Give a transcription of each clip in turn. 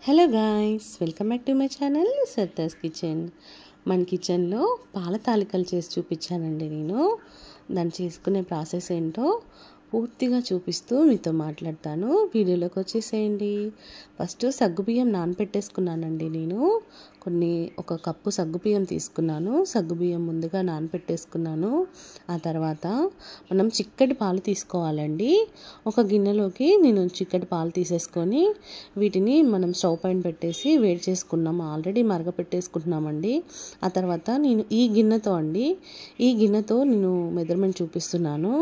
Hello guys, welcome back to my channel సర్దాస్ kitchen. మన కిచెన్లో పాల తాలికలు చేసి చూపించానండి. నేను దాన్ని చేసుకునే ప్రాసెస్ ఏంటో పూర్తిగా చూపిస్తూ మీతో మాట్లాడతాను. వీడియోలోకి వచ్చేసేయండి. ఫస్ట్ సగ్గుబియ్యం నానపెట్టేసుకున్నానండి. నేను ఒక కప్పు సగ్గుబియ్యం తీసుకున్నాను. సగ్గుబియ్యం ముందుగా నానపెట్టేసుకున్నాను. ఆ తర్వాత మనం చిక్కటి పాలు తీసుకోవాలండి. ఒక గిన్నెలోకి నేను చిక్కటి పాలు తీసేసుకొని వీటిని మనం స్టవ్ పైన పెట్టేసి వేడి చేసుకున్నాము. ఆల్రెడీ మరగపెట్టేసుకుంటున్నామండి. ఆ తర్వాత నేను ఈ గిన్నెతో నేను మెజర్మెంట్ చూపిస్తున్నాను.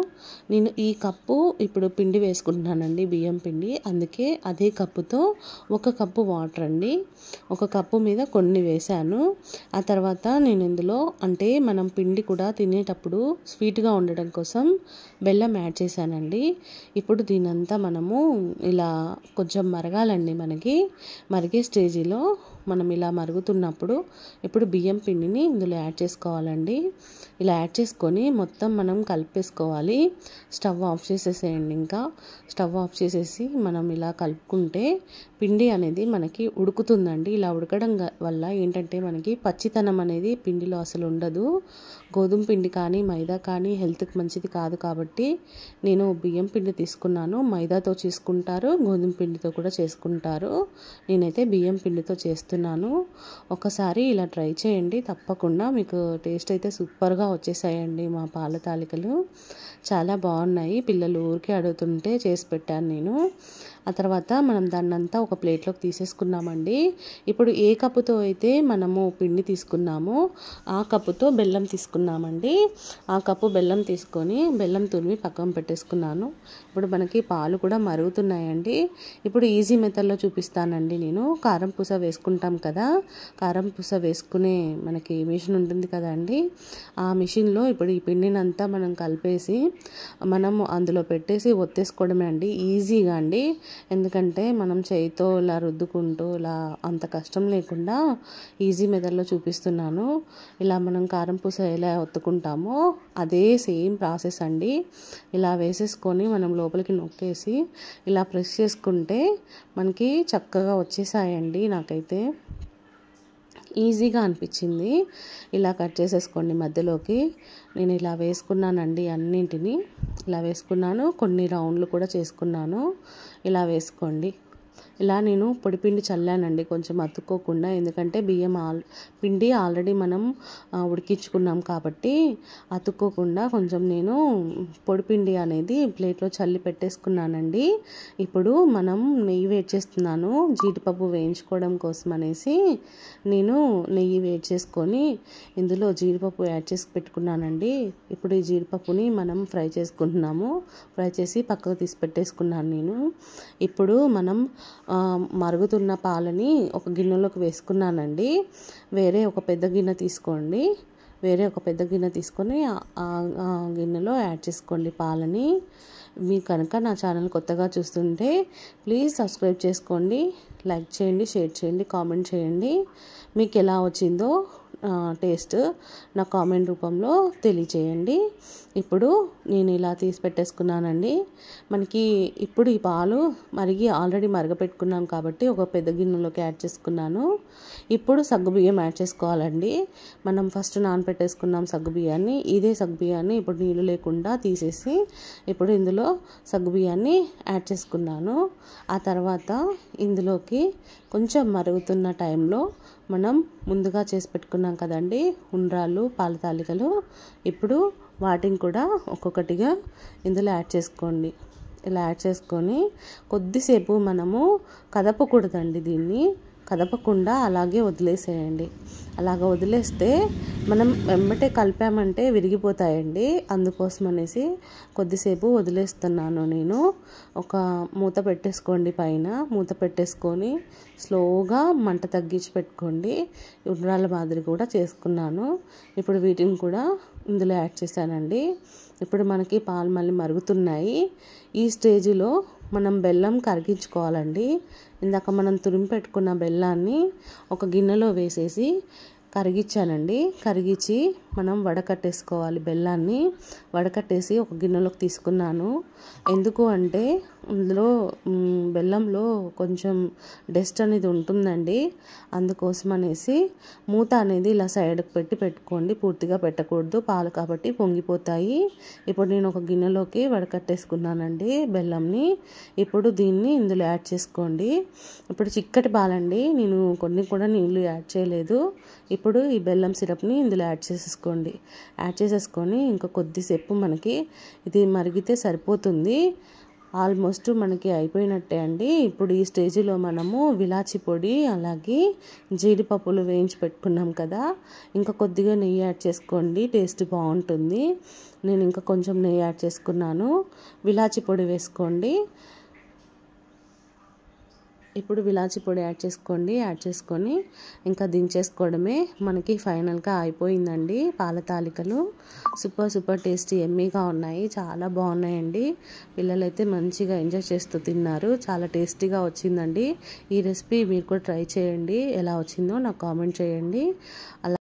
నేను ఈ కప్పు ఇప్పుడు పిండి వేసుకుంటున్నానండి, బియ్యం పిండి. అందుకే అదే కప్పుతో ఒక కప్పు వాటర్ అండి, ఒక కప్పు మీద కొన్ని వేసాను. ఆ తర్వాత నేను ఇందులో మనం పిండి కూడా తినేటప్పుడు స్వీట్గా ఉండడం కోసం బెల్లం యాడ్ చేశానండి. ఇప్పుడు దీనంతా మనము ఇలా కొంచెం మరగాలండి. మరిగే స్టేజిలో మనం ఇలా మరుగుతున్నప్పుడు ఇప్పుడు బియ్యం పిండిని ఇందులో యాడ్ చేసుకోవాలండి. ఇలా యాడ్ చేసుకొని మొత్తం మనం కలిపేసుకోవాలి. స్టవ్ ఆఫ్ చేసేసేయండి. ఇంకా స్టవ్ ఆఫ్ చేసేసి మనం ఇలా కలుపుకుంటే పిండి అనేది మనకి ఉడుకుతుందండి. ఇలా ఉడకడం వల్ల ఏంటంటే మనకి పచ్చితనం అనేది పిండిలో అసలు ఉండదు. గోధుమ పిండి కానీ మైదా కానీ హెల్త్కి మంచిది కాదు కాబట్టి నేను బియ్యం పిండి తీసుకున్నాను. మైదాతో చేసుకుంటారు, గోధుమ పిండితో కూడా చేసుకుంటారు. నేనైతే బియ్యం పిండితో చేస్తున్నాను. ఒకసారి ఇలా ట్రై చేయండి, తప్పకుండా మీకు టేస్ట్ అయితే సూపర్గా వచ్చేసాయండి. మా పాల తాలికలు చాలా బాగున్నాయి. పిల్లలు ఊరికే అడుగుతుంటే చేసి పెట్టాను నేను. ఆ తర్వాత మనం దాన్నంతా ఒక ప్లేట్లోకి తీసేసుకున్నామండి. ఇప్పుడు ఏ కప్పుతో అయితే మనము పిండి తీసుకున్నామో ఆ కప్పుతో బెల్లం తీసుకున్నామండి. ఆ కప్పు బెల్లం తీసుకొని బెల్లం తురిమి పక్కన పెట్టేసుకున్నాను. ఇప్పుడు మనకి పాలు కూడా మరుగుతున్నాయండి. ఇప్పుడు ఈజీ మెథడ్లో చూపిస్తానండి. నేను కారం పూస వేసుకుంటాం కదా, కారం పూస వేసుకునే మనకి మిషన్ ఉంటుంది కదా అండి. ఆ మిషన్లో ఇప్పుడు ఈ పిండినంతా మనం కలిపేసి మనం అందులో పెట్టేసి ఒత్తేసుకోవడమే అండి. ఈజీగా అండి. ఎందుకంటే మనం చేయితో ఇలా రుద్దుకుంటూ ఇలా అంత కష్టం లేకుండా ఈజీ మెథడ్లో చూపిస్తున్నాను. ఇలా మనం కారం పూస ఎలా ఒత్తుకుంటామో అదే సేమ్ ప్రాసెస్ అండి. ఇలా వేసేసుకొని మనం లోపలికి నొక్కేసి ఇలా ప్రెస్ చేసుకుంటే మనకి చక్కగా వచ్చేసాయండి. నాకైతే ఈజీగా అనిపించింది. ఇలా కట్ చేసేసుకోండి మధ్యలోకి. నేను ఇలా వేసుకున్నానండి, అన్నింటినీ ఇలా వేసుకున్నాను. కొన్ని రౌండ్లు కూడా చేసుకున్నాను. ఇలా వేసుకోండి. ఇలా నేను పొడిపిండి చల్లానండి కొంచెం అతుక్కోకుండా. ఎందుకంటే పిండి ఆల్రెడీ మనం ఉడికించుకున్నాం కాబట్టి అతుక్కోకుండా కొంచెం నేను పొడిపిండి అనేది ప్లేట్లో చల్లి పెట్టేసుకున్నానండి. ఇప్పుడు మనం నెయ్యి వేడి చేస్తున్నాను, జీడిపప్పు వేయించుకోవడం కోసం అనేసి నేను నెయ్యి వేడి చేసుకొని ఇందులో జీడిపప్పు యాడ్ చేసి పెట్టుకున్నానండి. ఇప్పుడు ఈ జీడిపప్పుని మనం ఫ్రై చేసుకుంటున్నాము. ఫ్రై చేసి పక్కకు తీసి పెట్టేసుకున్నాను నేను. ఇప్పుడు మనం మరుగుతున్న పాలని ఒక గిన్నెలోకి వేసుకున్నానండి. వేరే ఒక పెద్ద గిన్నె తీసుకొని ఆ గిన్నెలో యాడ్ చేసుకోండి పాలని. మీరు కనుక నా ఛానల్ కొత్తగా చూస్తుంటే ప్లీజ్ సబ్స్క్రైబ్ చేసుకోండి, లైక్ చేయండి, షేర్ చేయండి, కామెంట్ చేయండి. మీకు ఎలా వచ్చిందో టేస్ట్ నా కామెంట్ రూపంలో తెలియచేయండి. ఇప్పుడు నేను ఇలా తీసి పెట్టేసుకున్నానండి. మనకి ఇప్పుడు ఈ పాలు ఆల్రెడీ మరగపెట్టుకున్నాం కాబట్టి ఒక పెద్ద గిన్నెలోకి యాడ్ చేసుకున్నాను. ఇప్పుడు సగ్గుబియ్యం యాడ్ చేసుకోవాలండి. మనం ఫస్ట్ నానపెట్టేసుకున్నాం సగ్గుబియ్యాన్ని. ఇదే సగ్గుబియ్యాన్ని ఇప్పుడు నీళ్ళు లేకుండా తీసేసి ఇప్పుడు ఇందులో సగ్గుబియ్యాన్ని యాడ్ చేసుకున్నాను. ఆ తర్వాత ఇందులోకి కొంచెం మరుగుతున్న టైంలో మనం ముందుగా చేసి పెట్టుకున్నాం కదండి ఉండ్రాళ్ళు, పాల తాలికలు. ఇప్పుడు వాటిని కూడా ఒక్కొక్కటిగా ఇందులో యాడ్ చేసుకోండి. ఇలా యాడ్ చేసుకొని కొద్దిసేపు మనము కదపకూడదండి. దీన్ని కదపకుండా అలాగే వదిలేసేయండి. అలాగ వదిలేస్తే మనం వెంబటే కలిపామంటే విరిగిపోతాయండి. అందుకోసం అనేసి కొద్దిసేపు వదిలేస్తున్నాను నేను. ఒక మూత పెట్టేసుకోండి, పైన మూత పెట్టేసుకొని స్లోగా మంట తగ్గించి పెట్టుకోండి. ఉండ్రాళ్ళ మాదిరి కూడా చేసుకున్నాను. ఇప్పుడు వీటిని కూడా ఇందులో యాడ్ చేశానండి. ఇప్పుడు మనకి పాలు మళ్ళీ మరుగుతున్నాయి. ఈ స్టేజిలో మనం బెల్లం కరిగించుకోవాలండి. ఇందాక మనం తురిమి పెట్టుకున్న బెల్లాన్ని ఒక గిన్నెలో వేసేసి కరిగించానండి. కరిగించి మనం వడకట్టేసుకోవాలి. బెల్లాన్ని వడకట్టేసి ఒక గిన్నెలోకి తీసుకున్నాను. ఎందుకు అంటే అందులో బెల్లంలో కొంచెం డస్ట్ అనేది ఉంటుందండి. అందుకోసం అనేసి మూత అనేది ఇలా సైడ్కి పెట్టుకోండి. పూర్తిగా పెట్టకూడదు, పాలు కాబట్టి పొంగిపోతాయి. ఇప్పుడు నేను ఒక గిన్నెలోకి వడకట్టేసుకున్నానండి బెల్లంని. ఇప్పుడు దీన్ని ఇందులో యాడ్ చేసుకోండి. ఇప్పుడు చిక్కటి పాలండి, నేను కొన్ని కూడా నీళ్ళు యాడ్ చేయలేదు. ఇప్పుడు ఈ బెల్లం సిరప్ని ఇందులో యాడ్ చేసేసుకొని ఇంకా కొద్దిసేపు మనకి ఇది మరిగితే సరిపోతుంది. ఆల్మోస్ట్ మనకి అయిపోయినట్టే అండి. ఇప్పుడు ఈ స్టేజ్లో మనము విలాచి పొడి అలాగే జీడిపప్పులు వేయించి పెట్టుకున్నాం కదా, ఇంకా కొద్దిగా నెయ్యి యాడ్ చేసుకోండి, టేస్ట్ బాగుంటుంది. నేను ఇంకా కొంచెం నెయ్యి యాడ్ చేసుకున్నాను. విలాచి పొడి వేసుకోండి. ఇప్పుడు విలాచి పొడి యాడ్ చేసుకొని ఇంకా దించేసుకోవడమే. మనకి ఫైనల్గా అయిపోయిందండి పాల తాలికలు. సూపర్ టేస్టీ ఎమ్మీగా ఉన్నాయి, చాలా బాగున్నాయండి. పిల్లలైతే మంచిగా ఎంజాయ్ చేస్తూ తిన్నారు. చాలా టేస్టీగా వచ్చిందండి. ఈ రెసిపీ మీరు కూడా ట్రై చేయండి. ఎలా వచ్చిందో నాకు కామెంట్ చేయండి.